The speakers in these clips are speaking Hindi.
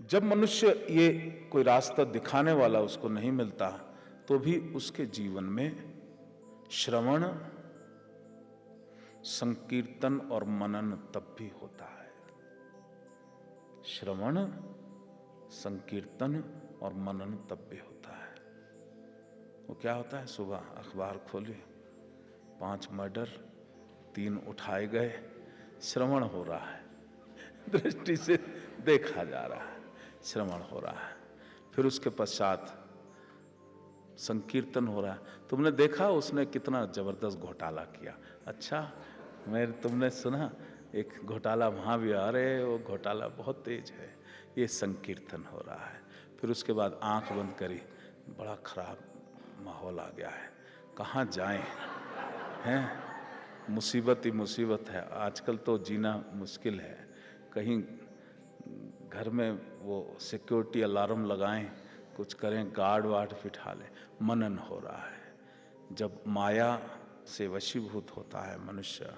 जब मनुष्य ये कोई रास्ता दिखाने वाला उसको नहीं मिलता तो भी उसके जीवन में श्रवण, संकीर्तन और मनन तब भी होता है। श्रवण, संकीर्तन और मनन तब भी होता है। वो क्या होता है? सुबह अखबार खोली, 5 मर्डर, 3 उठाए गए, श्रवण हो रहा है, दृष्टि से देखा जा रहा है, श्रवण हो रहा है। फिर उसके पश्चात संकीर्तन हो रहा है। तुमने देखा उसने कितना जबरदस्त घोटाला किया? अच्छा, तुमने सुना एक घोटाला वहाँ भी, अरे वो घोटाला बहुत तेज है। ये संकीर्तन हो रहा है। फिर उसके बाद आंख बंद करी, बड़ा खराब माहौल आ गया है, कहाँ जाएं, हैं? मुसीबत ही मुसीबत है। आजकल तो जीना मुश्किल है। कहीं घर में वो सिक्योरिटी अलार्म लगाएं, कुछ करें, गार्ड वार्ड बिठा लें। मनन हो रहा है। जब माया से वशीभूत होता है मनुष्य,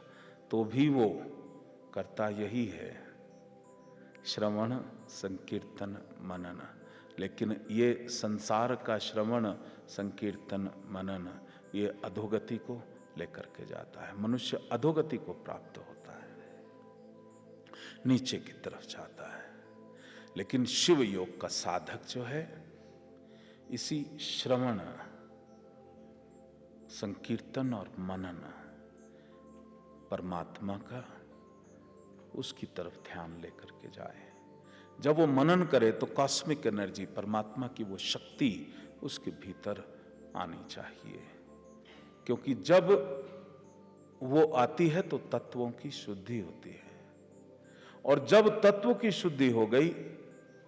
तो भी वो करता यही है, श्रवण, संकीर्तन, मनन। लेकिन ये संसार का श्रवण, संकीर्तन, मनन ये अधोगति को लेकर के जाता है। मनुष्य अधोगति को प्राप्त होता है, नीचे की तरफ जाता है। लेकिन शिव योग का साधक जो है, इसी श्रवण, संकीर्तन और मनन, परमात्मा का, उसकी तरफ ध्यान लेकर के जाए। जब वो मनन करे तो कॉस्मिक एनर्जी, परमात्मा की वो शक्ति उसके भीतर आनी चाहिए। क्योंकि जब वो आती है तो तत्वों की शुद्धि होती है, और जब तत्व की शुद्धि हो गई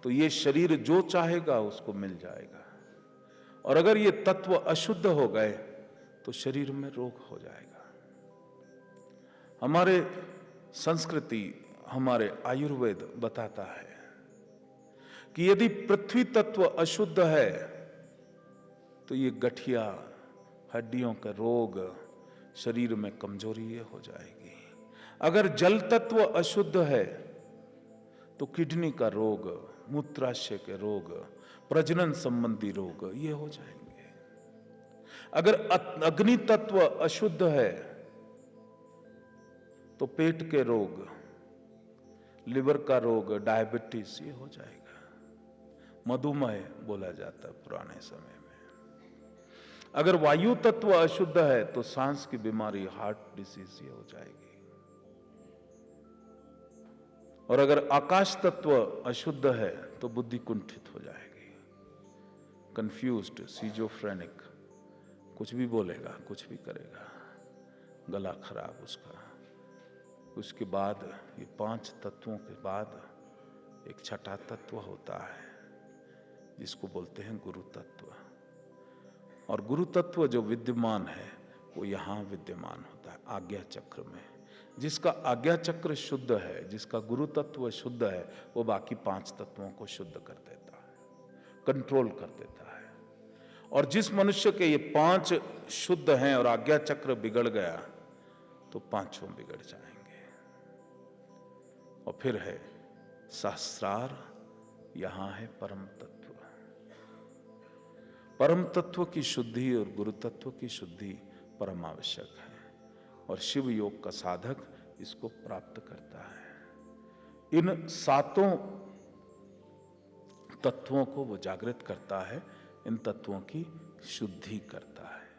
तो ये शरीर जो चाहेगा उसको मिल जाएगा। और अगर ये तत्व अशुद्ध हो गए तो शरीर में रोग हो जाएगा। हमारे संस्कृति, हमारे आयुर्वेद बताता है कि यदि पृथ्वी तत्व अशुद्ध है तो ये गठिया, हड्डियों के रोग, शरीर में कमजोरी ये हो जाएगी। अगर जल तत्व अशुद्ध है तो किडनी का रोग, मूत्राशय के रोग, प्रजनन संबंधी रोग ये हो जाएंगे। अगर अग्नि तत्व अशुद्ध है तो पेट के रोग, लिवर का रोग, डायबिटीज ये हो जाएगा। मधुमेह बोला जाता है पुराने समय में। अगर वायु तत्व अशुद्ध है तो सांस की बीमारी, हार्ट डिसीज ये हो जाएगी। और अगर आकाश तत्व अशुद्ध है तो बुद्धि कुंठित हो जाएगी, कंफ्यूज्ड, सीजोफ्रेनिक, कुछ भी बोलेगा, कुछ भी करेगा, गला खराब उसका। उसके बाद ये 5 तत्वों के बाद एक छठा तत्व होता है जिसको बोलते हैं गुरु तत्व। और गुरु तत्व जो विद्यमान है वो यहाँ विद्यमान होता है आज्ञा चक्र में। जिसका आज्ञा चक्र शुद्ध है, जिसका गुरु तत्व शुद्ध है, वो बाकी 5 तत्वों को शुद्ध कर देता है, कंट्रोल कर देता है। और जिस मनुष्य के ये 5 शुद्ध हैं और आज्ञा चक्र बिगड़ गया तो 5 बिगड़ जाएंगे। और फिर है सहस्रार, यहां है परम तत्व। परम तत्व की शुद्धि और गुरु तत्व की शुद्धि परम आवश्यक है, और शिव योग का साधक इसको प्राप्त करता है। इन 7 तत्वों को वो जागृत करता है, इन तत्वों की शुद्धि करता है।